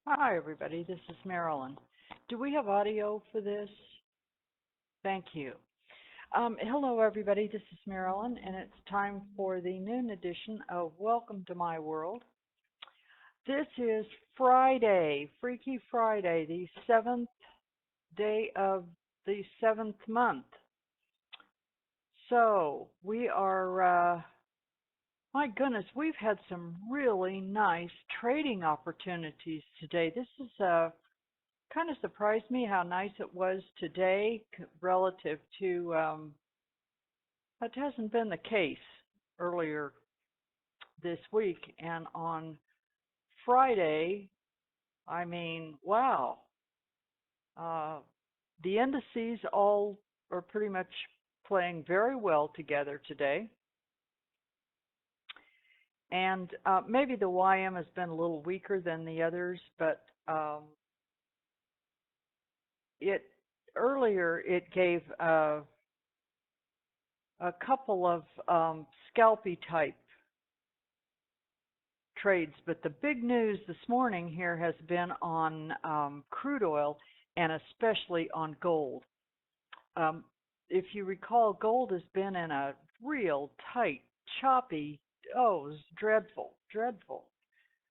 Hi, everybody. This is Marilyn. Do we have audio for this? Thank you. Hello, everybody. This is Marilyn, and it's time for the noon edition of Welcome to My World. This is Friday, Freaky Friday, the seventh day of the seventh month. So we are, my goodness, we've had some really nice trading opportunities today. This is kind of surprised me how nice it was today relative to that hasn't been the case earlier this week. And on Friday, I mean, wow, uh, the indices all are pretty much playing very well together today. And maybe the YM has been a little weaker than the others, but it earlier it gave a couple of scalpy type trades, but the big news this morning here has been on crude oil and especially on gold. Um, if you recall, gold has been in a real tight, choppy, oh, it was dreadful, dreadful.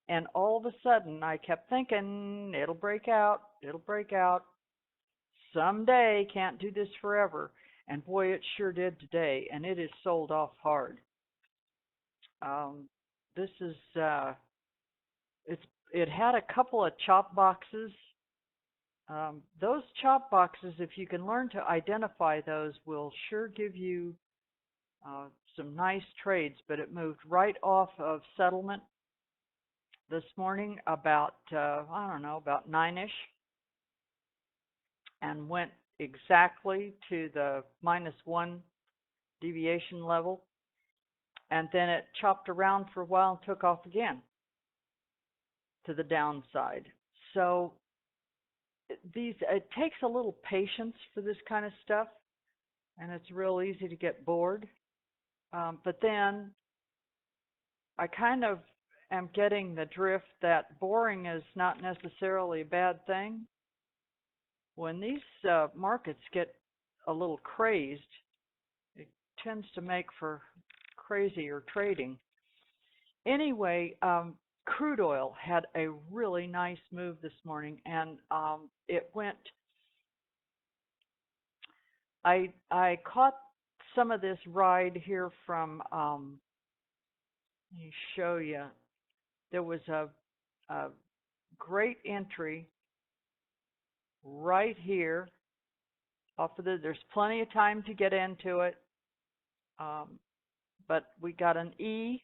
And all of a sudden, I kept thinking, it'll break out someday, can't do this forever. And boy, it sure did today, and it is sold off hard. This is it's it had a couple of chop boxes. Those chop boxes, if you can learn to identify those, will sure give you uh, some nice trades. But it moved right off of settlement this morning about I don't know, about 9ish, and went exactly to the -1 deviation level, and then it chopped around for a while and took off again to the downside. So it takes a little patience for this kind of stuff, and it's real easy to get bored. But then I kind of am getting the drift that boring is not necessarily a bad thing. When these markets get a little crazed, it tends to make for crazier trading. Anyway, crude oil had a really nice move this morning, and it went. I caught some of this ride here from. Let me show you. There was a great entry right here off of the. There's plenty of time to get into it, um, but we got an E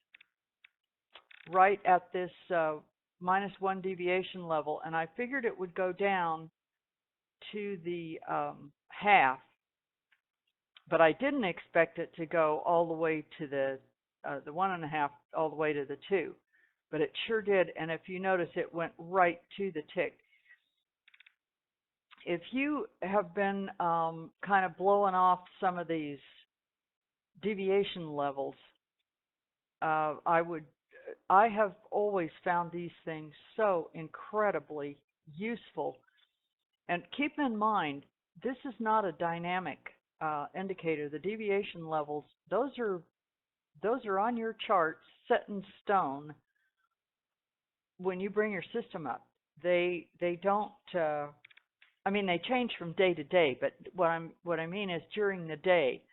right at this -1 deviation level, and I figured it would go down to the half, but I didn't expect it to go all the way to the 1.5 all the way to the 2, but it sure did. And if you notice, it went right to the tick. If you have been kind of blowing off some of these deviation levels, I would. I have always found these things so incredibly useful. And keep in mind, this is not a dynamic indicator. The deviation levels, those are on your chart, set in stone. When you bring your system up, they don't. I mean, they change from day to day. But what I mean is during the day,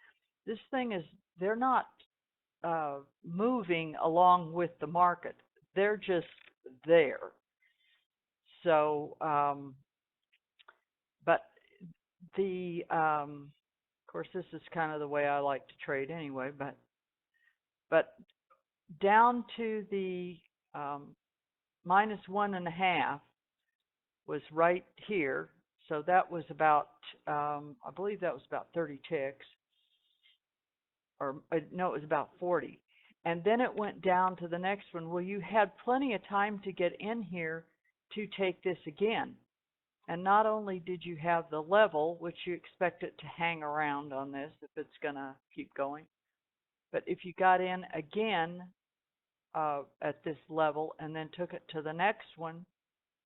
this thing is they're not moving along with the market. They're just there. So, but of course, this is kind of the way I like to trade anyway. But down to the -1.5 was right here. So that was about, I believe that was about 30 ticks, or no, it was about 40. And then it went down to the next one. Well, you had plenty of time to get in here to take this again. And not only did you have the level, which you expect it to hang around on this if it's going to keep going, but if you got in again at this level and then took it to the next one,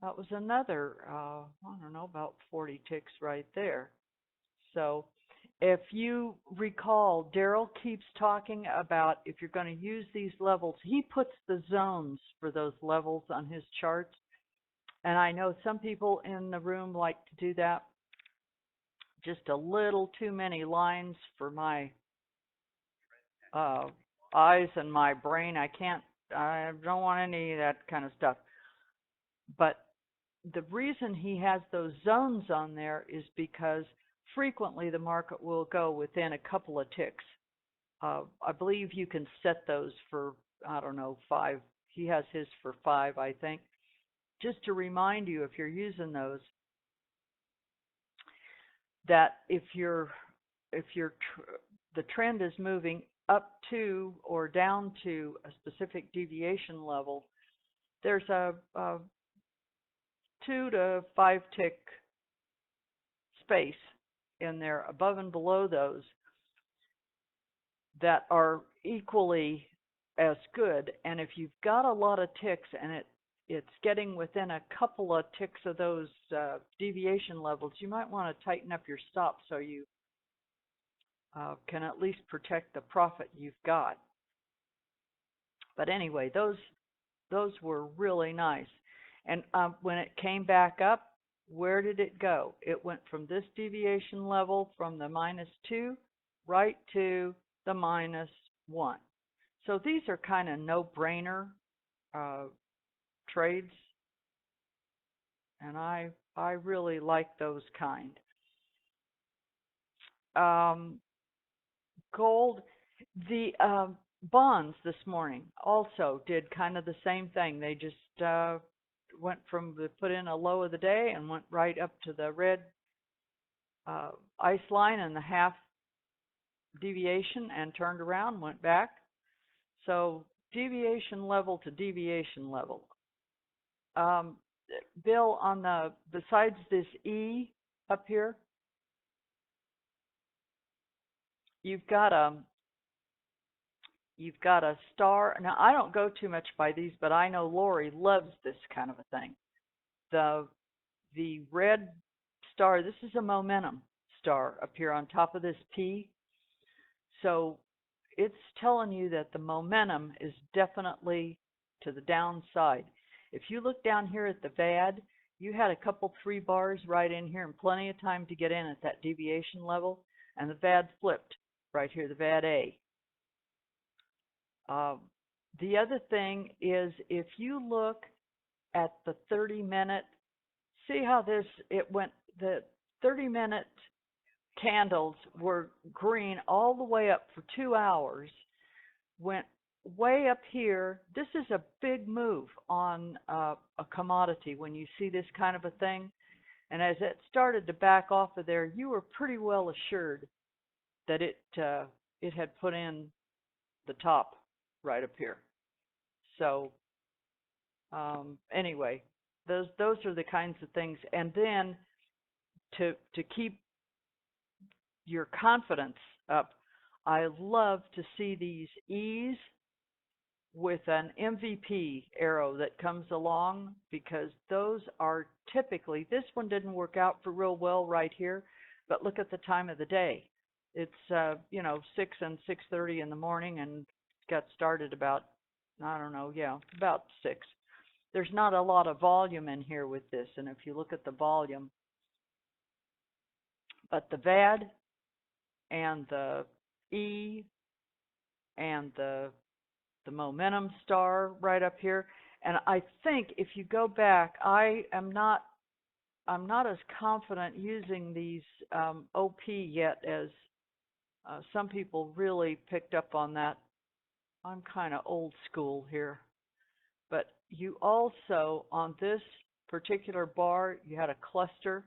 That was another, I don't know, about 40 ticks right there. So if you recall, Daryl keeps talking about if you're going to use these levels, he puts the zones for those levels on his charts. And I know some people in the room like to do that. Just a little too many lines for my uh, eyes and my brain. I don't want any of that kind of stuff. But the reason he has those zones on there is because frequently the market will go within a couple of ticks. I believe you can set those for, I don't know, 5. He has his for 5, I think. Just to remind you, if you're using those, that if the trend is moving up to or down to a specific deviation level, there's a 2 to 5 tick space in there above and below those that are equally as good. And if you've got a lot of ticks and it's getting within a couple of ticks of those deviation levels, you might want to tighten up your stop so you can at least protect the profit you've got. But anyway, those were really nice. And when it came back up, where did it go? It went from this deviation level from the -2 right to the -1. So these are kind of no-brainer trades, and I really like those kind. Gold, the bonds this morning also did kind of the same thing. They just went from put in a low of the day and went right up to the red ice line and the half deviation and turned around and went back. So deviation level to deviation level. Bill, on the besides this E up here, you've got a star. Now I don't go too much by these, but I know Lori loves this kind of a thing. The red star, this is a momentum star up here on top of this P. So it's telling you that the momentum is definitely to the downside. If you look down here at the VAD, you had a couple 3 bars right in here and plenty of time to get in at that deviation level, and the VAD flipped right here, the VAD A. The other thing is if you look at the 30-minute, see how it went, the 30-minute candles were green all the way up for 2 hours, went way up here. This is a big move on a commodity when you see this kind of a thing. And as it started to back off of there, you were pretty well assured that it had put in the top right up here. So anyway, those are the kinds of things. And then to keep your confidence up, I love to see these E's with an MVP arrow that comes along, because those are typically, this one didn't work out for real well right here, but look at the time of the day. It's 6 and 6:30 in the morning and got started about, I don't know, about 6. There's not a lot of volume in here with this, and if you look at the volume, but the VAD and the E and the momentum star right up here. And I think if you go back, I'm not as confident using these OP yet as some people really picked up on that. I'm kind of old school here. But you also, on this particular bar, you had a cluster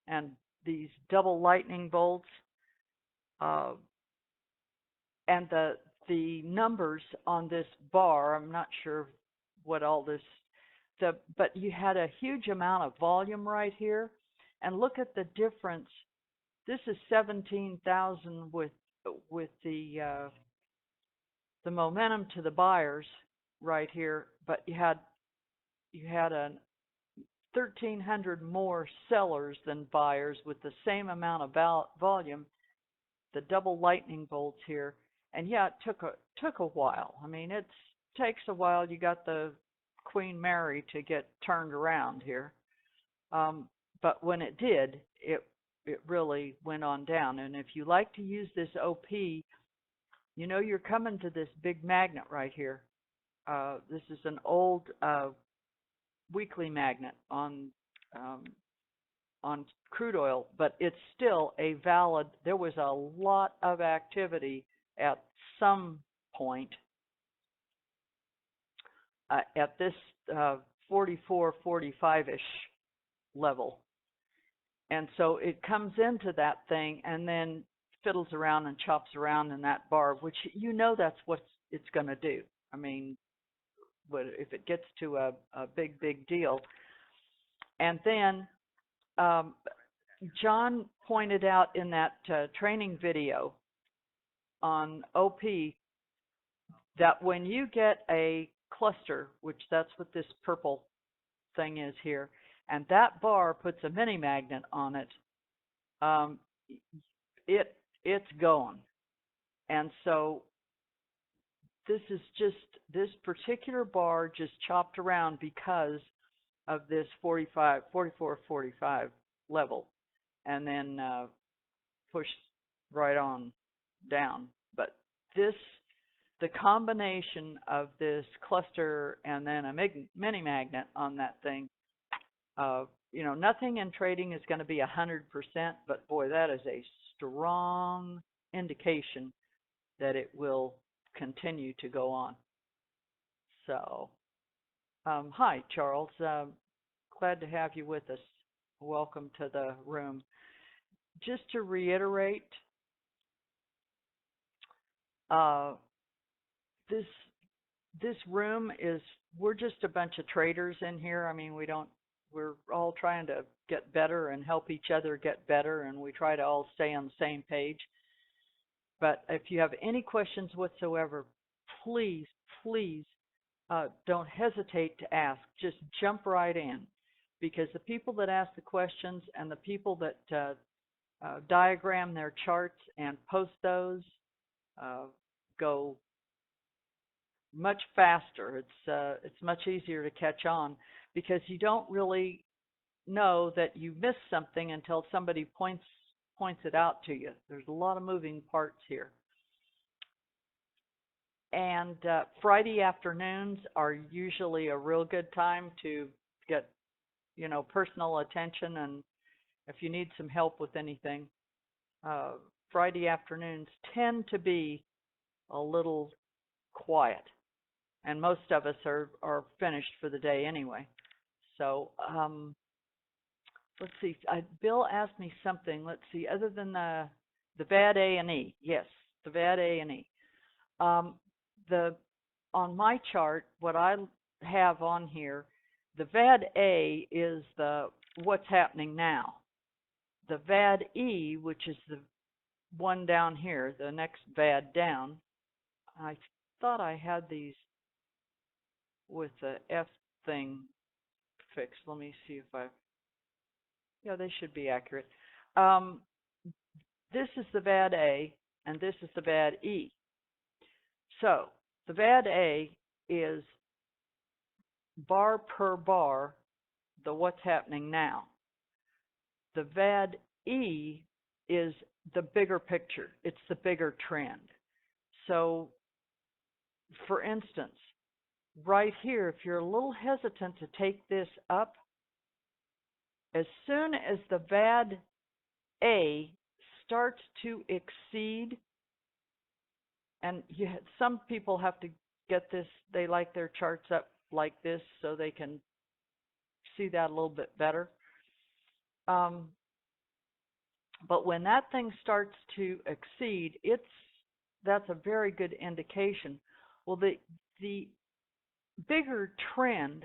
and these double lightning bolts. And the numbers on this bar, I'm not sure what all this, but you had a huge amount of volume right here. And look at the difference. This is 17,000 with the momentum to the buyers right here, but you had 1,300 more sellers than buyers with the same amount of volume, the double lightning bolts here. And yeah, it took a while. I mean, it takes a while. You got the Queen Mary to get turned around here. But when it did, it really went on down. And if you like to use this OP, you know you're coming to this big magnet right here. This is an old weekly magnet on crude oil, but it's still a valid. There was a lot of activity at some point at this 44, 45-ish level. And so it comes into that thing and then fiddles around and chops around in that bar, which you know that's what it's going to do. I mean, if it gets to a big deal. And then John pointed out in that training video on OP that when you get a cluster, which that's what this purple thing is here, and that bar puts a mini magnet on it, it's going. And so this particular bar just chopped around because of this 44, 45 level, and then pushed right on down. But the combination of this cluster and then a mini magnet on that thing, you know, nothing in trading is going to be 100%, but boy, that is a strong indication that it will continue to go on. So, hi, Charles. Glad to have you with us. Welcome to the room. Just to reiterate, this room is, we're just a bunch of traders in here. I mean, we're all trying to get better and help each other get better, and we try to all stay on the same page. But if you have any questions whatsoever, please don't hesitate to ask. Just jump right in, because the people that ask the questions and the people that diagram their charts and post those go much faster. It's much easier to catch on, because you don't really know that you missed something until somebody points it out to you. There's a lot of moving parts here. And Friday afternoons are usually a real good time to get, you know, personal attention, and if you need some help with anything, Friday afternoons tend to be a little quiet, and most of us are finished for the day anyway. So let's see. Bill asked me something. Let's see. Other than the VAD A and E, yes, the VAD A and E. On my chart, what I have on here, the VAD A is the what's happening now. The VAD E, which is the one down here, the next VAD down. I thought I had these with the F thing fixed. Let me see if yeah, they should be accurate. This is the VAD A, and this is the VAD E. So the VAD A is bar per bar, the what's happening now. The VAD E is the bigger picture. It's the bigger trend. So, for instance, right here, if you're a little hesitant to take this up, as soon as the VAD A starts to exceed, and some people have to get this, they like their charts up like this so they can see that a little bit better. But when that thing starts to exceed, that's a very good indication. Well, the bigger trend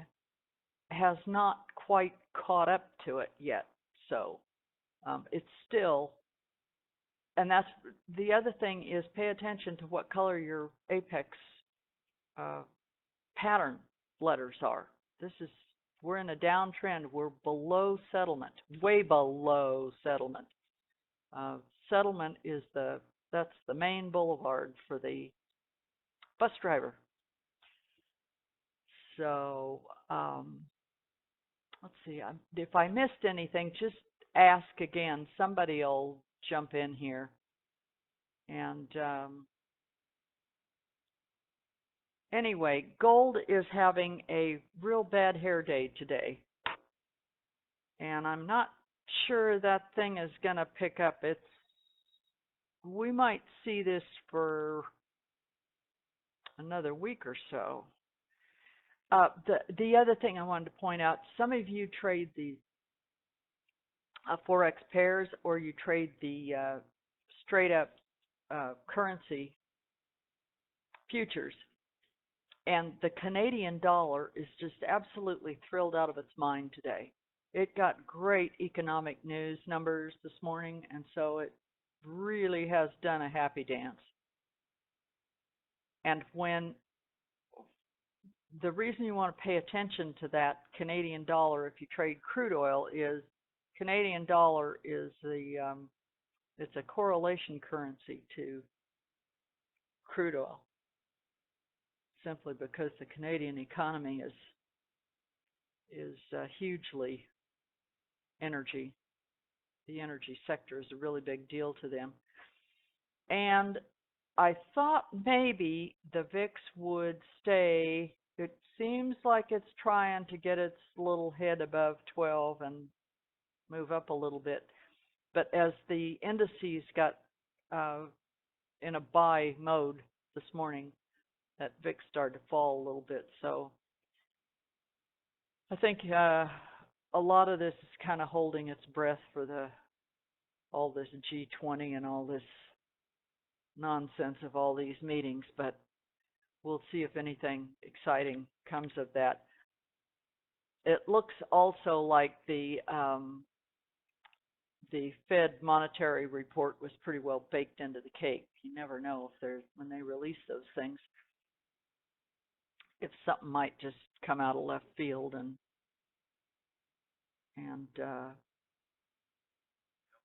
has not quite caught up to it yet. So it's still, and that's the other thing is pay attention to what color your apex pattern letters are. This is We're in a downtrend. We're below settlement, way below settlement. Settlement is that's the main boulevard for the bus driver. So let's see. If I missed anything, just ask again. Somebody will jump in here. And anyway, gold is having a real bad hair day today. And I'm not sure that thing is going to pick up. We might see this for another week or so. The other thing I wanted to point out, some of you trade the Forex pairs, or you trade the straight up currency futures. And the Canadian dollar is just absolutely thrilled out of its mind today. It got great economic news numbers this morning, and so it really has done a happy dance. And when the reason you want to pay attention to that Canadian dollar if you trade crude oil is Canadian dollar is it's a correlation currency to crude oil, simply because the Canadian economy is hugely energy. The energy sector is a really big deal to them. And I thought maybe the VIX would stay. It seems like it's trying to get its little head above 12 and move up a little bit. But as the indices got in a buy mode this morning, that VIX started to fall a little bit. So I think a lot of this is kind of holding its breath for all this G20 and all this nonsense of all these meetings, but we'll see if anything exciting comes of that. It looks also like the Fed monetary report was pretty well baked into the cake. You never know if when they release those things, if something might just come out of left field and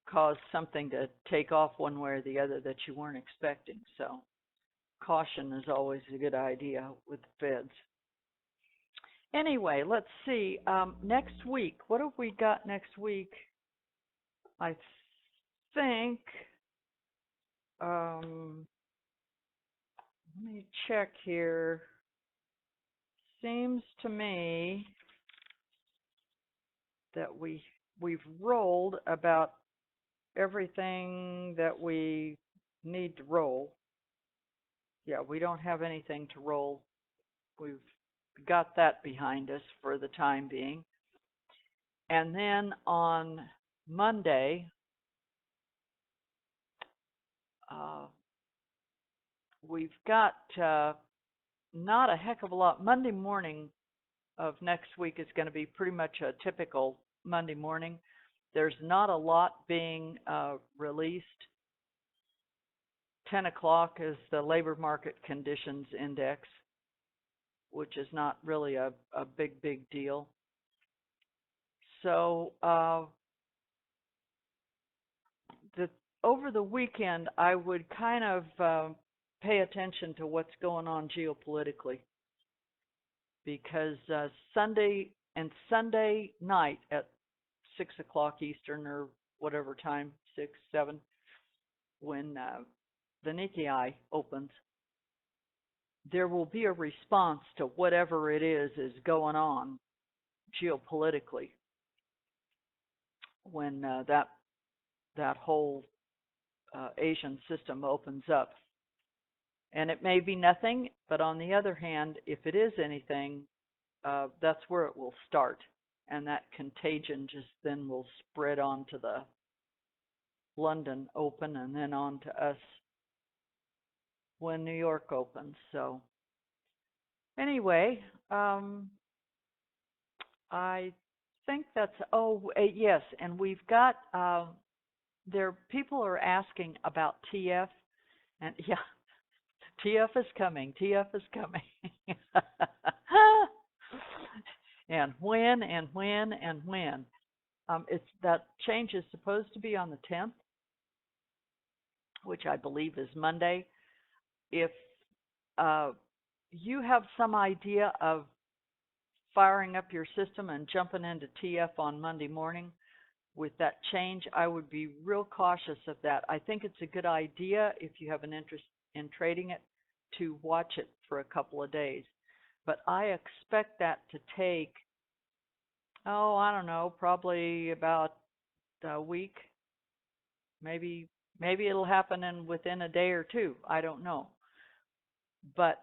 cause something to take off one way or the other that you weren't expecting. So caution is always a good idea with the Feds. Anyway, let's see. Next week, what have we got next week? I think, let me check here. Seems to me that we've rolled about everything that we need to roll. Yeah, we don't have anything to roll. We've got that behind us for the time being. And then on Monday, we've got not a heck of a lot. Monday morning of next week is going to be pretty much a typical Monday morning. There's not a lot being released. 10 o'clock is the labor market conditions index, which is not really a big deal. So over the weekend, I would kind of pay attention to what's going on geopolitically, because Sunday night at 6 o'clock Eastern or whatever time, 6, 7, when the Nikkei opens, there will be a response to whatever it is going on geopolitically when that whole Asian system opens up. And it may be nothing, but on the other hand, if it is anything, that's where it will start. And that contagion just then will spread on to the London Open and then on to us when New York opens. So anyway, I think that's, yes, and we've got, people are asking about TF, and yeah, TF is coming, TF is coming. And when and when and when. It's that change is supposed to be on the 10th, which I believe is Monday. If uh, you have some idea of firing up your system and jumping into TF on Monday morning with that change, I would be real cautious of that. I think it's a good idea if you have an interest in trading it to watch it for a couple of days. But I expect that to take, oh, I don't know, probably about a week. Maybe it'll happen within a day or two. I don't know. But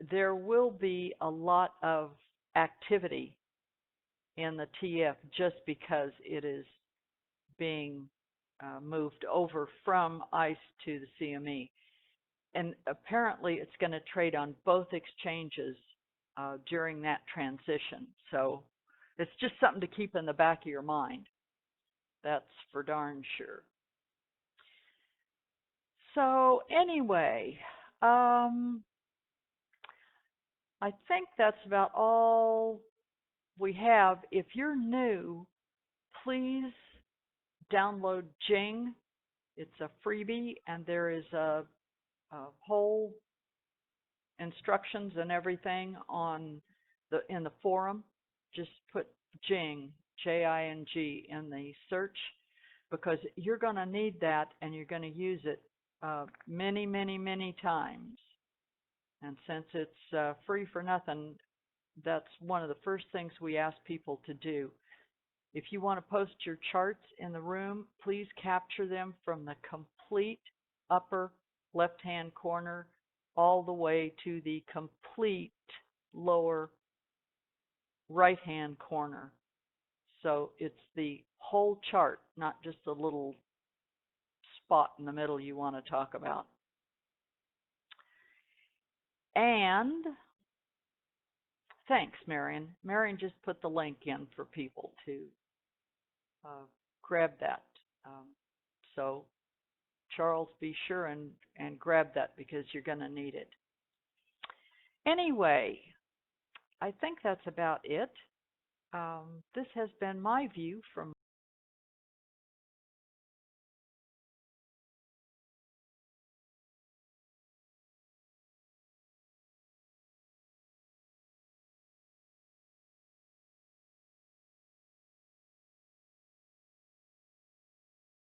there will be a lot of activity in the TF just because it is being moved over from ICE to the CME. And apparently it's going to trade on both exchanges during that transition. So it's just something to keep in the back of your mind. That's for darn sure. So anyway, I think that's about all we have. If you're new, please download Jing. It's a freebie, and there is a whole instructions and everything in the forum. Just put Jing, Jing, in the search, because you're going to need that and you're going to use it many, many, many times. And since it's free for nothing, that's one of the first things we ask people to do. If you want to post your charts in the room, please capture them from the complete upper left-hand corner all the way to the complete lower right-hand corner. So it's the whole chart, not just a little spot in the middle you want to talk about. And thanks, Marion. Marion just put the link in for people to grab that. So Charles, be sure and grab that because you're going to need it. Anyway, I think that's about it. This has been my view from